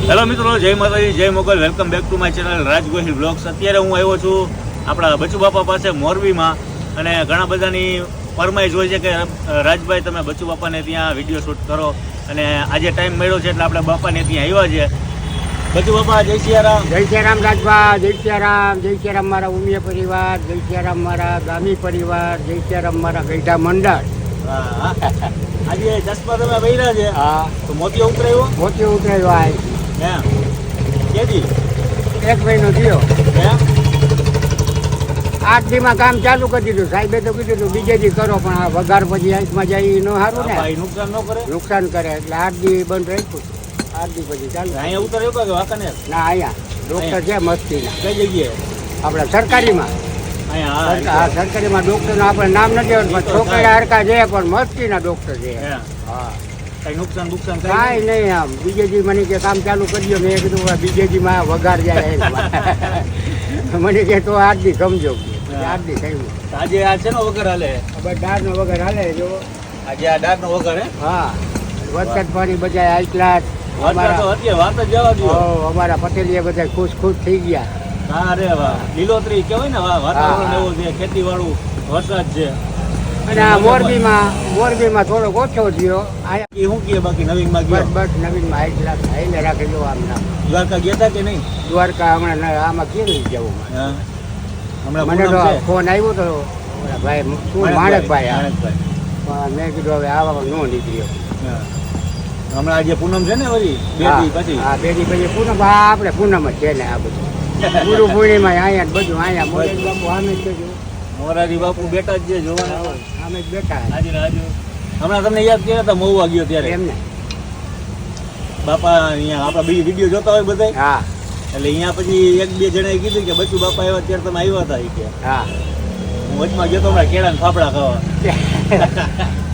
Hello મિત્રો, જય માતાજી, જય Mogal. Welcome back to my channel Raj Gohil blogs. અત્યારે હું આવ્યો છું આપણા બચુ બાપા પાસે મોરબીમાં, અને ઘણા બધાની ફરમાઈશ હોય છે કે રાજભાઈ તમે બચુ બાપાને ત્યાં વિડીયો શૂટ કરો, અને આજે ટાઈમ મળ્યો છે એટલે આપણે બાપાને ત્યાં આવ્યા છે. બચુ બાપા, જય સિયારામ. જય સિયારામ રાજભા, જય સિયારામ. જય સિયારામ મારા ઉમિયા પરિવાર, જય સિયારામ મારા ગામી પરિવાર, જય સિયારામ મારા ગઈઢા મંડળ. આજે ચશ્મા તમે પહેર્યા છે? હા. તો મોતિયો ઉતરાયો? મોતી ઉતરાયો આ એમ કેદી? 1 મહિનો થયો. એમ 8 દીમાં કામ ચાલુ કરી દીધું. સાહેબે તો કીધું હતું બીજે દી કરો, પણ આ વઘાર પછી આંખમાં જાય એ ન સારું ને, નુકસાન ન કરે. નુકસાન કરે એટલે 8 દી બંધ રાખ્યું. 8 દી પછી ચાલુ. અહીંયા ઉતરાયો કે વાંકાનેર? ના, અહીંયા ડોક્ટર છે મસ્તીના. કઈ જગ્યાએ? આપણે સરકારીમાં. અહીંયા હા, સરકારીમાં ડોક્ટરનું આપણે નામ નથી આવતું, પણ છોકરા હરકા છે, પણ મસ્તીના ડોક્ટર છે. હા, કઈ નુકસાન કાંઈ નહીં. આમ બીજે દી મને કે કામ ચાલુ કરી મેં કીધું બીજે દી માં વઘાર જાય. મને કે તો 8 દી સમજો. 8 દી થયું. આજે આ છે નો વગર હાલે? દાળનો વઘાર હાલે જો. આજે આ દાળ નો વગર? હે? હા, વરસાદ પાણી બધા હાઈ ક્લાસ. અત્યારે વાત જ જવા દો. અમારા પટેલીએ બધા ખુશ થઈ ગયા. હા રે વાહ, લીલોતરી કેવાય ને, વાતાવરણ એવું છે, ખેતી વાળું વરસાદ છે. અને આ મોરબીમાં થોડોક ઓછો થયો. એ શું કહે બાકી નવીનમાં ગયો? બસ નવીનમાં હાઈ ક્લાસ હાઈને રાખી દો. આમ નામ દ્વારકા ગયા હતા કે નહીં? દ્વારકા હમણાં આમાં કેવી જવું? હમણાં મને તો ફોન આવ્યો તો ભાઈ માણેકભાઈ, મેં કીધું હવે આવા નો નીકળ્યો. હમણાં આજે પૂનમ છે ને વળી, પછી હા, 2 દી પછી પૂનમ. આપણે પૂનમ જ છે ને આ બધું. ગુરુ પૂર્ણિમા અહીંયા બધું અહીંયા મોરારી બાપુ સામે જ છે. મોરારી બાપુ બેઠા જ છે, જોવાના સામે જ બેઠા. હમણાં તમને યાદ કર્યા હતા મહુવા ગયો ત્યારે એમને બાપા અહીંયા આપણા બીજી વિડીયો જોતા હોય બધા. હા, એટલે અહીંયા પછી 1-2 જણાએ કીધું કે બચુ બાપા આવ્યા ત્યારે તમે આવ્યા હતા કે. હા, હું વચમાં ગયો તો હમણાં કેળા ને ફાફડા ખાવા.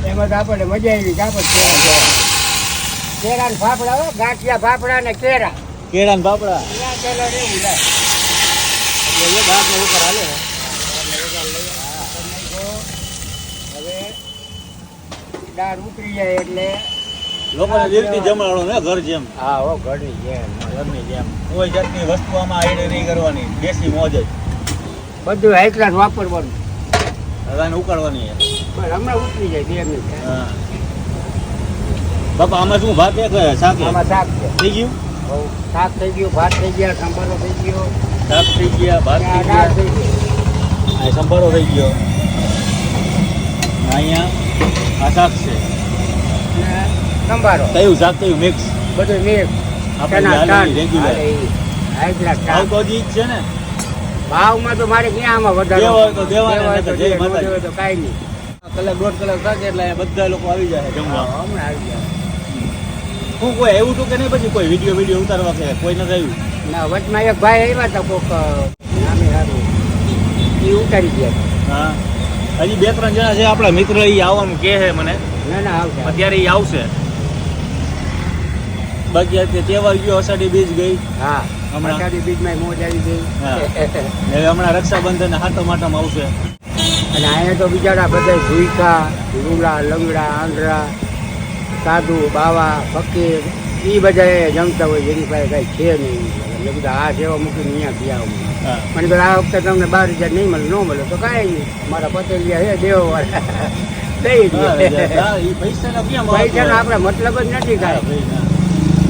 એમાં તો આપણને મજા આવી. કાપડ કેળા ને ફાફડા હો, ગાંઠિયા ફાફડા ને કેળા ને ફાફડા. ચાલો રેવું લે. એટલે એ દાળ નો ઉપર હાલે. હવે દાળ ઉતરી જાય એટલે લોકોને દિલથી જમાડો ને, ઘર જેમ. હા હો, ઘરની જેમ. ઘરની જેમ કોઈ જાતની વસ્તુ આમાં આઈડે નહીં કરવાની, દેશી મોજ જ. બધું હાઈ ક્લાસ વાપરવાનું. હવાને ઉકાળવાની. બસ હમણાં ઉતરી જાય 2 મિનિટ. હા બાપા, આમાં શું ભાત કે શાક? આમાં શાક છે. થઈ ગયું? શાક થઈ ગયું, ભાત થઈ ગયા, સંભારો થઈ ગયો, શાક થઈ ગયા, ભાત થઈ દાળ ગયા, થઈ ગઈ. આ સંભારો થઈ ગયો. અહીંયા આ શાક છે. અને સંભારો કયું શાક કયું મિક્સ? બધું મિક્સ. આપણે રેગ્યુલર હાઈ ક્લાસ ભાવ તો હજી જ છે ને. ભાવમાં તો મારે ક્યાં આમાં વધારે દેવા હોય તો દેવાના, દેવા હોય તો જય દે, ન માતાજી. દેવા હોય તો કાંઈ નહીં. કલાક 1.5 કલાક થાકે એટલે અહીંયા બધા લોકો આવી જાય જમવા. હમણાં આવી જાય. હું કોઈ આવ્યું હતું કે નહીં પછી કોઈ વિડીયો ઉતારવા કે કોઈ નથી આવ્યું? ના, વચમાં એક ભાઈ આવ્યા હતા કોક નામે સારું, એ ઉતારી ગયા. હા, હજી 2-3 જણા છે આપણા મિત્ર, એ આવવાનું કહે છે મને. ના ના, આવશે. અત્યારે એ આવશે. બાકી અત્યારે તહેવાર ગયો, અષાઢી બીજ ગઈ. હા, હમણાં. અષાઢી બીજમાં મોજ આવી ગઈ. હા. હવે હમણાં રક્ષાબંધન હાથમ આવશે. અને અહીંયા તો બિચારા બધા ભૂઈકા, રૂલા, લંગડા, આંધળા, સાધુ, બાવા, ફકીર, એ બધા જમતા હોય જેની પાસે કાંઈ છે નહીં. એટલે બધા આ સેવા મૂકીને અહીંયા ગયા. હા. મને તો આ વખતે તમને 12,000 નહીં મળે, ન મળે તો કાંઈ નહીં. મારા પટેલિયા છે દેવવાળા દઈ દે. પૈસાનો આપણે મતલબ જ નથી કાંઈ.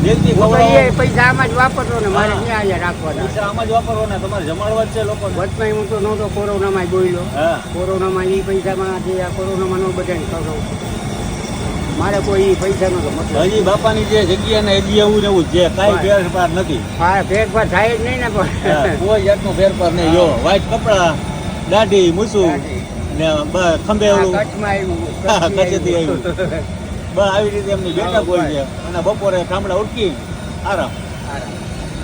દિલથી હું તો ખવડાવો. એ પૈસા આમાં જ વાપરતો ને મારે હા. ક્યાં અહીંયા રાખવાના. પૈસા આમાં જ વાપરવાના, તમારે જમાડવા જ છે લોકોને. વચમાં હું તો નહોતો કોરોનામાં બોલ્યો. હા. કોરોનામાં એ પૈસામાં જે આ કોરોનામાં નો બધાને ખવડાવું. મારે કોઈ એ પૈસાનો તો મતલબ. હજી બાપાની જે જગ્યા ને હજી એવું ને એવું જ છે, કાંઈ ફેરફાર નથી. હા, ફેરફાર થાય જ નહીં ને હા, પણ. કોઈ જાતનો ફેરફાર નહીં. જો વ્હાઈટ કપડા, દાઢી, મૂછું ને ખંભે ઓલું કચ્છમાં હા, આવ્યું. કચ્છથી આવ્યું. બસ આવી રીતે એમની બેઠક હોય છે. અને બપોરે ગામડા ઉઠકી આરામ.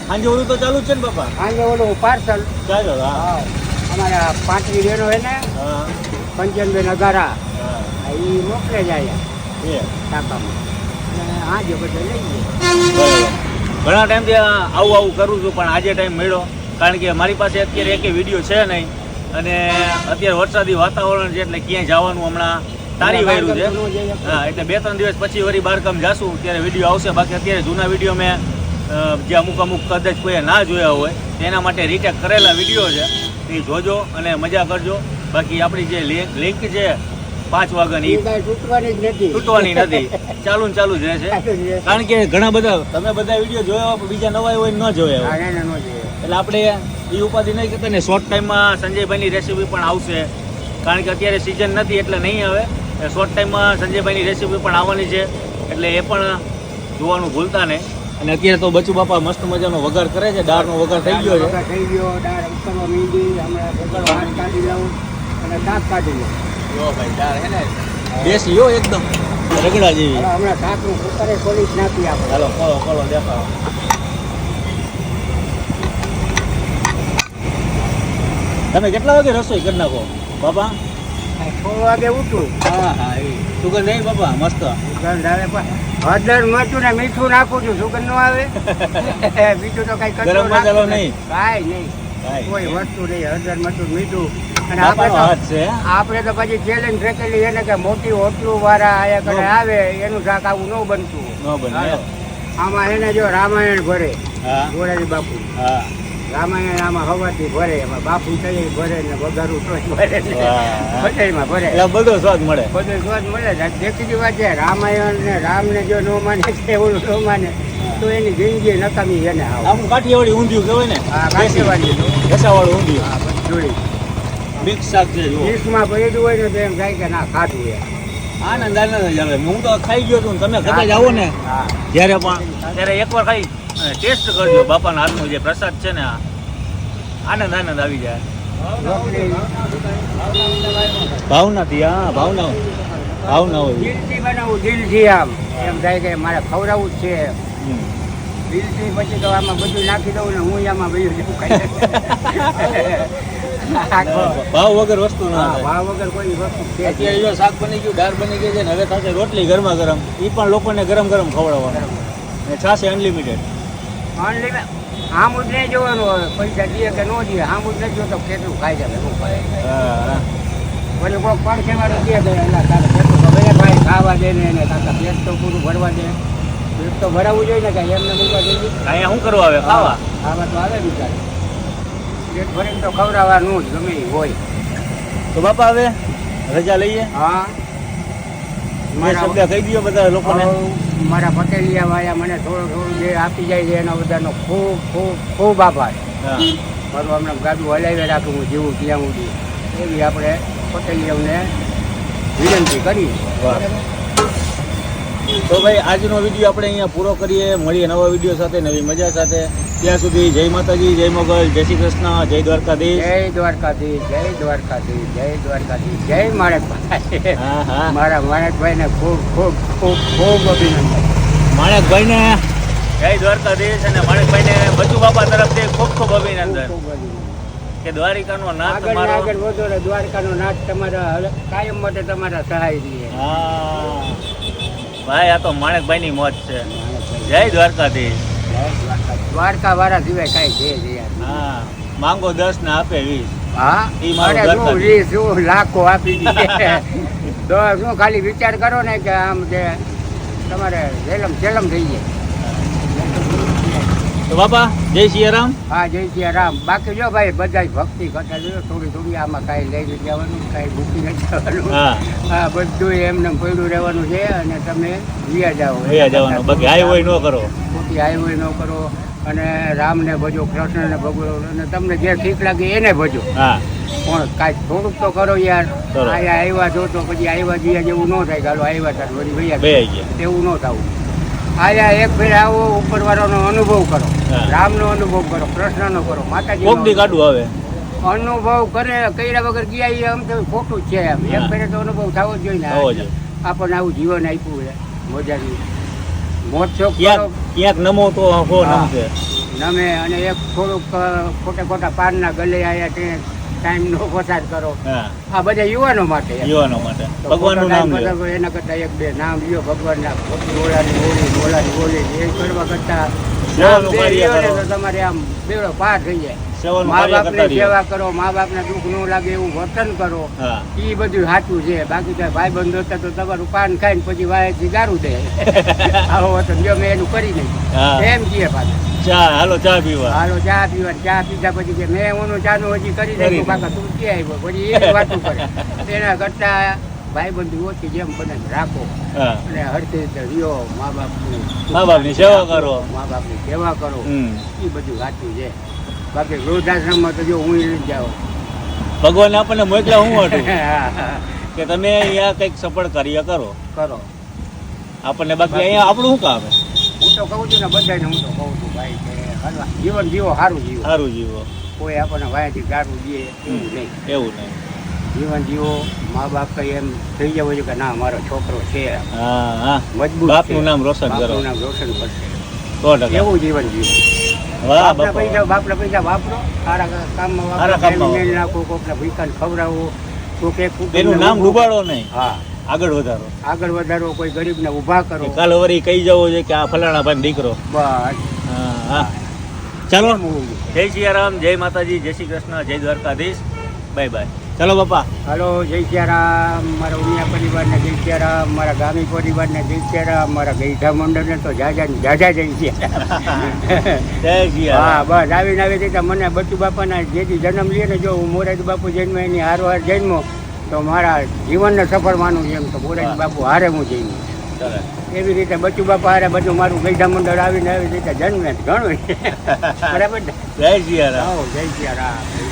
સાંજે ઓલું તો ચાલુ જ છે ને બાપા? આજે ઓલું પાર્સલ. ચાલો. હા. હા, અમારા 5 બહેનો હોય ને, હા. 55 નગારા, હા. એ મોકલે જાય એ ટાંકામાં. અને આજે બધા લઈ જાય. બરાબર. ઘણા ટાઈમથી આવું કરું છું, પણ આજે ટાઈમ મળ્યો કારણ કે મારી પાસે અત્યારે એક વિડીયો છે નહીં, અને અત્યારે વરસાદી વાતાવરણ છે એટલે ક્યાંય જવાનું હમણાં તારી વાયરું છે. હા, એટલે 2-3 દિવસ પછી વળી બારકામ જાશું ત્યારે વિડીયો આવશે. બાકી અત્યારે જૂના વિડીયો મેં જે અમુક કદાચ કોઈએ ના જોયા હોય તેના માટે રીટેક કરેલા વિડીયો છે એ જોજો અને મજા કરજો. બાકી આપણી જે લિંક છે 5 વાગ્યાની એ કાંઈ તૂટવાની જ નથી. તૂટવાની નથી, ચાલુ જ રહેશે. કારણ કે ઘણા બધા તમે બધા વિડીયો જોયા હોય, બીજા નવા હોય ન જોયા હોય, હા, એને ન જોઈએ. એટલે આપણે એ ઉપાધિ નહીં કરતા ને. શોર્ટ ટાઈમમાં સંજયભાઈની રેસીપી પણ આવશે, કારણ કે અત્યારે સિઝન નથી એટલે નહીં આવે. શોર્ટ ટાઈમમાં સંજયભાઈની રેસીપી પણ આવવાની છે, એટલે એ પણ જોવાનું ભૂલતા નહીં. અને અત્યારે તો બચુ બાપા મસ્ત મજાનો વઘાર કરે છે, દાળનો વઘાર થઈ ગયો છે. થઈ ગયો, દાળ ઉકળવા માંડી, હમણાં વઘાર ભાત કાઢી લઉં અને શાક કાઢી લઉં. જો ભાઈ દાળ હે ને દેશી હો, એકદમ રગડા જેવી. હમણાં શાકનું કુકરે ખોલી જ નાખી આપણે. ચાલો ખોલો દેખાડો. તમે કેટલા વાગે રસોઈ કરી નાખો બાપા? 6 વાગે ઉઠું. હા સુગર નહીં બાપા, મસ્ત. સુગંધ આવે પણ હળદર મરચું ને મીઠું નાખું છું, સુગંધ ન આવે. બીજું તો કઈ ગરમ મસાલો નહીં, કાંઈ નહીં, કોઈ વસ્તુ નહીં. હળદર મરચું મીઠું. અને બાપાનો હાથ છે. આપણે તો પછી ચેલેન્જ ફેંકેલી એને કે મોટી હોટલું વાળા આયા કરે આવે એનું શાક આવું ન બનતું. ન બને. આમાં એને જો રામાયણ ભરે, હા ગોરાજી બાપુ હા રામાયણ આમાં હવાથી ભરે, એમાં બાપુ થઈ ભરે ને વઘારું તોય ભરે ને વાહ. બધાયમાં ભરે. એટલે બધો સ્વાદ મળે. બધું સ્વાદ મળે. દેખી વાત છે, રામાયણ ને રામને જો ન માને છે એવું ન માને તો એની જિંદગી નકામી એને આવ. આમ કાઠિયાવાડી ઊંધિયું કહેવાય ને, હા, કાઠિયાવાડી રસાવાળું ઊંધિયું. હા, બધું જોઈ. મિક્સ શાક છે જુઓ. ડીશમાં ભરેલું હોય ને તો એમ થાય કે ના ખાધું એ. આનંદ જ આવે. હું તો ખાઈ ગયો છું. તમે કદાચ આવો ને હા, જ્યારે પણ ત્યારે એકવાર ખાઈ ટેસ્ટ કરજો બાપાના હાથનો જે પ્રસાદ છે ને, આનંદ આવી જાય. રોટલી ભાવનાથી, હા ભાવના હોય. દિલથી બનાવું, દિલથી. આમ એમ થાય કે મારે ખવડાવવું જ છે. દિલથી પછી તો આમાં બધું નાખી દઉં ને હું આમાં બધું જેવું ખાઈ. ભાવ વગર વસ્તુ ના હા, થાય. ભાવ વગર કોઈ વસ્તુ છે જ અત્યારે જો શાક બની ગયું, દાળ બની ગઈ છે ને, હવે થશે રોટલી ગરમા ગરમ. એ પણ લોકોને ગરમ ગરમ ખવડાવવાના. ને છાશ અનલિમિટેડ. નહીં. આમ જ નહીં જોવાનું હવે પૈસા દે કે ન દે, આમ જ નહીં જોતો કેટલું ખાઈ જાય શું ખાય. હા પછી કોઈક પડખે વાળું દે કે એલા તારે કેટલું ખબર ભાઈ ખાવા દે ને એને કાકા પેટ તો પૂરું ભરવા દે. પેટ તો ભરાવવું જોઈએ ને કાંઈ એમને મૂકવા જોઈએ. અહીંયા શું કરવા આવે? ખાવા. ખાવા તો આવે બિચારે. પેટ ભરીને તો ખવડાવવાનું જ ગમે એ હોય. તો બાપા હવે રજા લઈએ. હા, મેં શબ્દ કહી દો બધા લોકોને. મારા પટેલિયા વાળા મને થોડું જે આપી જાય છે એનો બધાનો ખૂબ ખૂબ ખૂબ આભાર. હા મારું હમણાં ગાડું હલાવી રાખું હું જીવું ત્યાં સુધી એવી આપણે પટેલિયાઓને વિનંતી કરી. વાહ. તો ભાઈ આજનો વિડીયો આપણે અહીંયા પૂરો કરીએ. મળીએ નવા વિડીયો સાથે, નવી મજા સાથે. ત્યાં સુધી જય માતાજી, જય મોગલ, જય શ્રી કૃષ્ણ, જય દ્વારકાધીશ. જય દ્વારકાધીશ, જય દ્વારકાધીશ, જય દ્વારકાધીશ, જય માણેકભાઈ. હા હા મારા માણેકભાઈને ખૂબ ખૂબ ખૂબ ખૂબ અભિનંદન. માણેકભાઈને જય દ્વારકાધીશ અને માણેકભાઈને બચુ બાપા તરફથી ખૂબ ખૂબ અભિનંદન ખૂબ અભિનંદન. કે દ્વારિકાનો નાથ આગળ ને તમારો. આગળ વધો ને દ્વારકાનો નાથ તમારા કાયમ માટે તમારા સહાય રહે. હા ભાઈ, આ તો માણેકભાઈની મોજ છે. જય દ્વારકાધીશ. દ્વારકા વાળા સિવાય કાંઈ છે જ યાર. હા, માંગો 10 ને આપે 20. હા, ઈ મારું અરે દ્વારકા શું છે. શું લાખો આપી દીધે. તો શું ખાલી વિચાર કરો ને કે આમ જે તમારે સેલમ થઈ જાય. તો બાપા જય સિયારામ. હા, જય શ્રી રામ. બાકી જો ભાઈ બધા ભક્તિ કરતા જો થોડી થોડી આમાં કાંઈ લઈ જવાનું, કાંઈ ભૂકી નથી જવાનું. હા હા, બધું એમને પડ્યું રહેવાનું છે અને તમે વિયા જાઓ. વયા જવાનું, બાકી હાઈ હોય ન કરો. ખોટી હાઈવે ન કરો અને રામને ભજો, કૃષ્ણને ભગવો અને તમને જે ઠીક લાગે એને ભજો. હા પણ કાંઈક થોડુંક તો કરો યાર. કરો. અહીંયા આવ્યા છો તો પછી આવ્યા જઈએ જેવું ન થાય. ચાલો આવ્યા હતા વળી બે ભૈયા આઈ ગયા. એવું ન થવું. અહીંયા એક ફેર આવો, ઉપરવાળાનો અનુભવ કરો, હા. રામનો અનુભવ કરો, કૃષ્ણનો કરો, કોક દી માતાજી કાઢું આવે. અનુભવ કરે કર્યા વગર ગયા એ આમ તો ખોટું જ છે એમ. એક હા. ફેરે તો અનુભવ થવો જ જોઈએ થવો ને. જોઈએ. આપણને આવું જીવન આપ્યું છે મજાનું. મોજ શોખ કરો ક્યાંક નમો તો હો હા. નમશે. નમે અને એક થોડુંક ખોટા પાનના ગલે આવ્યા તે ટાઈમનો પસાર કરો. હા, આ બધા યુવાનો માટે એમ. યુવાનો માટે તો ભગવાનનું ખોટો નામ time લ્યો. પસાર કરો એના કરતાં એક બે નામ લ્યો ભગવાનના. ખોટી ઓલાની ઓલી એ કરવા કરતાં સેવાનું બે કાર્ય રહ્યો ને કરો. તો તમારે આમ બેડો પાર થઈ જાય. સેવાનું મા કાર્ય બાપની કરતા રહ્યો. સેવા કરો, મા બાપને દુઃખ ન લાગે એવું વર્તન કરો, હા એ બધું સાચું છે. બાકી તો ભાઈ બંધો હતા તો તમારું પાન ખાઈને પછી વાયથી દારૂ દે આવો વર્તન જો મેં એનું કરી નહીં હા એમ કીએ પાછા. ચા હાલો ચા પીવા હાલો ચા પીવા, ચા પીધા પછી કે મેં ઓનું ચાનું હજી કરી નાખ્યું કાકા તું ક્યાં આવ્યો, પછી એ વાતું કરે. એના કરતા ભાઈ બંધુ ઓછી જેમ બને રાખો હા અને હરતી રીતે રહ્યો. મા બાપની મા બાપની સેવા કરો. મા બાપની સેવા કરો, હમ એ બધું સાચું છે. બાકી વૃદ્ધાશ્રમમાં તો જો હું લઈ જાઓ ભગવાને આપણને મોકલ્યા હું હતું કરો. કે તમે અહીંયા કંઈક સફળ કાર્ય કરો આપણને, બાકી અહીંયા આપણું શું કામ છે? હું તો કહું છું ને બધાને, હું તો કહું છું ભાઈ કે હાલવા જીવન જીવો, સારું જીવો. સારું જીવો, કોઈ આપણને વાયાથી દારૂ દે એવું નહીં. એવું નહીં. જીવન જીવો. મા બાપ કઈ એમ થઈ જવું છે કે ના મારો છોકરો છે હા હા મજબૂત, બાપનું નામ રોશન કરો. બાપનું નામ રોશન કરશે 100%. એવું જીવન જીવો. વાહ બાપના પૈસા વાપરો, સારા કામમાં સારા વાપરો, કામમાં મેળ નાખો, કોકને ભીખાને ખવડાવો, કોકે એનું નામ ડૂબાડો નહીં, હા આગળ વધારો. આગળ વધારો, કોઈ ગરીબને ઊભા કરો. કે કાલ વળી કહી જવો છે કે આ ફલાણા ભાઈ દીકરો. બસ હા હા ચાલો, જય સિયારામ, જય માતાજી, જય શ્રી કૃષ્ણ, જય દ્વારકાધીશ. Bye bye. ચાલો બાપા. હાલો, જય સિયારામ. મારા ઉમિયા પરિવારને જય સિયારામ, મારા ગામી પરિવારને જય સિયારામ, મારા ગઈઢા મંડળને તો જાજા જય સિયારામ. જય હા સિયારામ. બસ આવીને આવી રીતે મને બચુ બાપાના જેથી જન્મ લે ને, જો હું મોરારી બાપુ જન્મ એની હારવાર જન્મો તો મારા જીવનને સફળ માનું છે. એમ તો મોરારી બાપુ હારે હું જન્મ, ચાલો. એવી રીતે બચુ બાપા હારે બધું મારું ગઈઢા મંડળ આવીને આવી રીતે જન્મે ઘણું બરાબર ને. જય સિયારામ. જય સિયારામ.